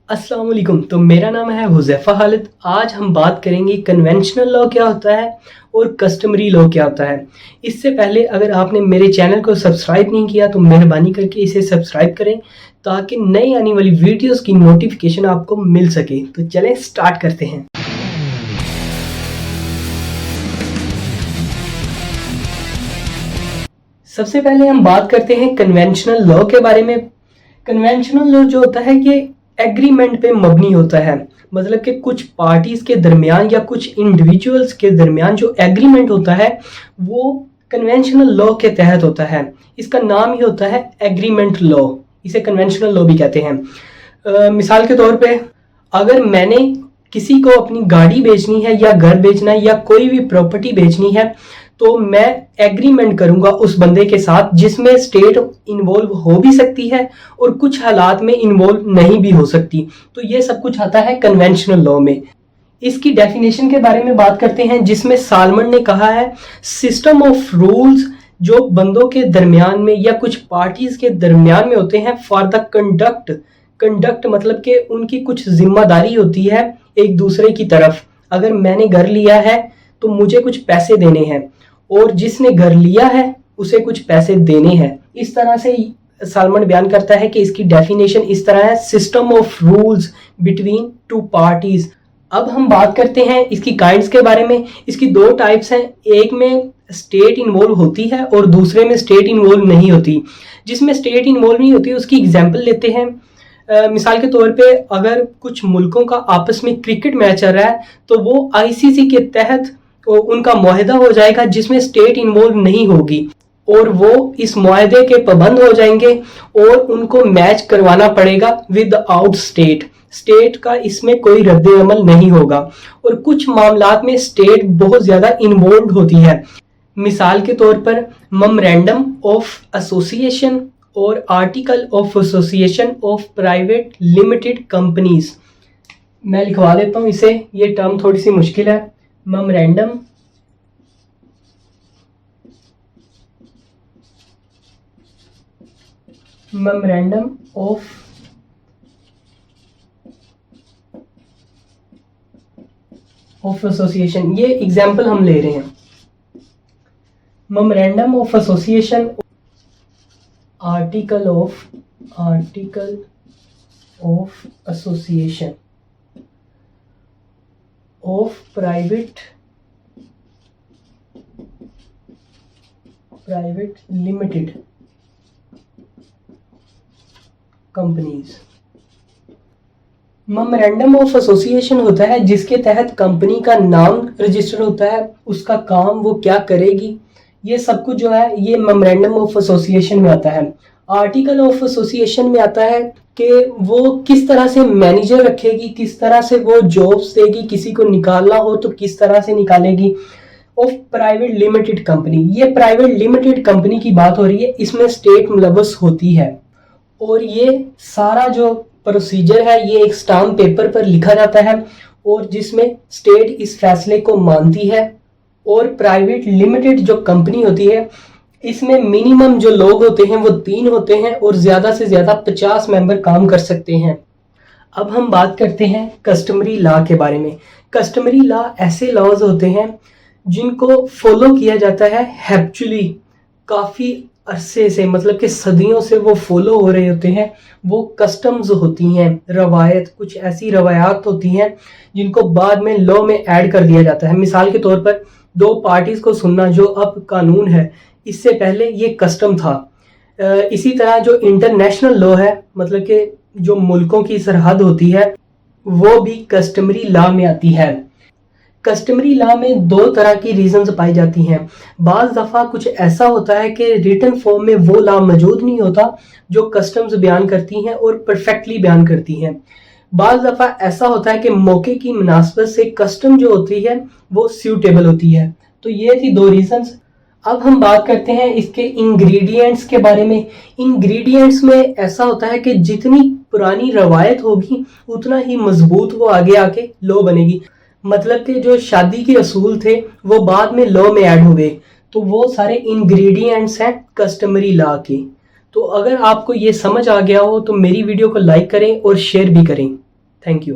अस्सलाम वालेकुम। तो मेरा नाम है हुज़ैफ़ा खालिद। आज हम बात करेंगे कन्वेंशनल लॉ क्या होता है और कस्टमरी लॉ क्या होता है। इससे पहले अगर आपने मेरे चैनल को सब्सक्राइब नहीं किया तो मेहरबानी करके इसे सब्सक्राइब करें ताकि नई आने वाली वीडियोस की नोटिफिकेशन आपको मिल सके। तो चलें स्टार्ट करते हैं। सबसे पहले हम बात करते हैं कन्वेंशनल लॉ के बारे में। कन्वेंशनल लॉ जो होता है ये एग्रीमेंट पे मबनी होता है, मतलब कि कुछ पार्टीज के दरमियान या कुछ इंडिविजुअल्स के दरमियान जो एग्रीमेंट होता है वो कन्वेंशनल लॉ के तहत होता है। इसका नाम ही होता है एग्रीमेंट लॉ, इसे कन्वेंशनल लॉ भी कहते हैं। मिसाल के तौर पे अगर मैंने किसी को अपनी गाड़ी बेचनी है या घर बेचना है या कोई भी प्रॉपर्टी बेचनी है तो मैं एग्रीमेंट करूंगा उस बंदे के साथ जिसमें स्टेट इन्वॉल्व हो भी सकती है और कुछ हालात में इन्वॉल्व नहीं भी हो सकती। तो ये सब कुछ आता है कन्वेंशनल लॉ में। इसकी डेफिनेशन के बारे में बात करते हैं जिसमें सालमन ने कहा है सिस्टम ऑफ रूल्स जो बंदों के दरमियान में या कुछ पार्टीज के दरमियान में होते हैं फॉर द कंडक्ट मतलब कि उनकी कुछ जिम्मेदारी होती है एक दूसरे की तरफ। अगर मैंने घर लिया है तो मुझे कुछ पैसे देने हैं और जिसने घर लिया है उसे कुछ पैसे देने हैं। इस तरह से सालमन बयान करता है कि इसकी डेफिनेशन इस तरह है, system of rules between two parties. अब हम बात करते हैं इसकी काइंड्स के बारे में। इसकी दो टाइप्स हैं, एक में स्टेट इन्वॉल्व होती है और दूसरे में स्टेट इन्वॉल्व नहीं होती। जिसमें स्टेट इन्वॉल्व नहीं होती उसकी एग्जाम्पल लेते हैं। मिसाल के तौर पे अगर कुछ मुल्कों का आपस में क्रिकेट मैच चल रहा है तो वो आईसीसी के तहत उनका मुआहदा हो जाएगा जिसमें स्टेट इन्वॉल्व नहीं होगी और वो इस मुआहदे के पाबंद हो जाएंगे और उनको मैच करवाना पड़ेगा विद आउट स्टेट का इसमें कोई रद्द अमल नहीं होगा। और कुछ मामलात में स्टेट बहुत ज्यादा इन्वॉल्व होती है। मिसाल के तौर पर मेमोरेंडम ऑफ एसोसिएशन और article of association of private limited companies. मैं लिखवा देता हूँ इसे, ये टर्म थोड़ी सी मुश्किल है। मेमोरेंडम ऑफ एसोसिएशन, ये एग्जाम्पल हम ले रहे हैं। Memorandum of association, article of association of private limited companies. Memorandum of association होता है जिसके तहत कंपनी का नाम रजिस्टर होता है, उसका काम वो क्या करेगी, ये सब कुछ जो है ये मेमोरेंडम ऑफ एसोसिएशन में आता है। आर्टिकल ऑफ एसोसिएशन में आता है कि वो किस तरह से मैनेजर रखेगी, किस तरह से वो जॉब्स देगी, किसी को निकालना हो तो किस तरह से निकालेगी। ऑफ प्राइवेट लिमिटेड कंपनी, ये प्राइवेट लिमिटेड कंपनी की बात हो रही है, इसमें स्टेट मुलव्वस होती है और ये सारा जो प्रोसीजर है ये एक स्टाम्प पेपर पर लिखा जाता है और जिसमें स्टेट इस फैसले को मानती है। और प्राइवेट लिमिटेड जो कंपनी होती है इसमें मिनिमम जो लोग होते हैं वो 3 होते हैं और ज्यादा से ज्यादा 50 मेंबर काम कर सकते हैं। अब हम बात करते हैं कस्टमरी लॉ के बारे में। कस्टमरी लॉ ऐसे लॉज होते हैं जिनको फॉलो किया जाता है हैबिचुअली, काफी अरसे से, मतलब कि सदियों से वो फॉलो हो रहे होते हैं। वो कस्टम्स होती हैं, रवायत, कुछ ऐसी रवायात होती हैं जिनको बाद में लॉ में ऐड कर दिया जाता है। मिसाल के तौर पर 2 पार्टीज को सुनना जो अब कानून है, इससे पहले ये कस्टम था। इसी तरह जो इंटरनेशनल लॉ है, मतलब कि जो मुल्कों की सरहद होती है, वो भी कस्टमरी लॉ में आती है। कस्टमरी लॉ में 2 तरह की रीजंस पाई जाती हैं। बाज़ दफ़ा कुछ ऐसा होता है कि रिटन फॉर्म में वो लॉ मौजूद नहीं होता जो कस्टम्स बयान करती हैं और परफेक्टली बयान करती हैं। बाज़ दफ़ा ऐसा होता है कि मौके की मुनासबत से कस्टम जो होती है वो सूटेबल होती है। तो ये थी 2 रीजंस। अब हम बात करते हैं इसके इंग्रेडिएंट्स के बारे में। इंग्रेडिएंट्स में ऐसा होता है कि जितनी पुरानी रवायत होगी उतना ही मजबूत वो आगे आके लॉ बनेगी। मतलब कि जो शादी के असूल थे वो बाद में लॉ में ऐड हो गए, तो वो सारे इंग्रेडिएंट्स हैं कस्टमरी लॉ के। तो अगर आपको ये समझ आ गया हो तो मेरी वीडियो को लाइक करें और शेयर भी करें। Thank you.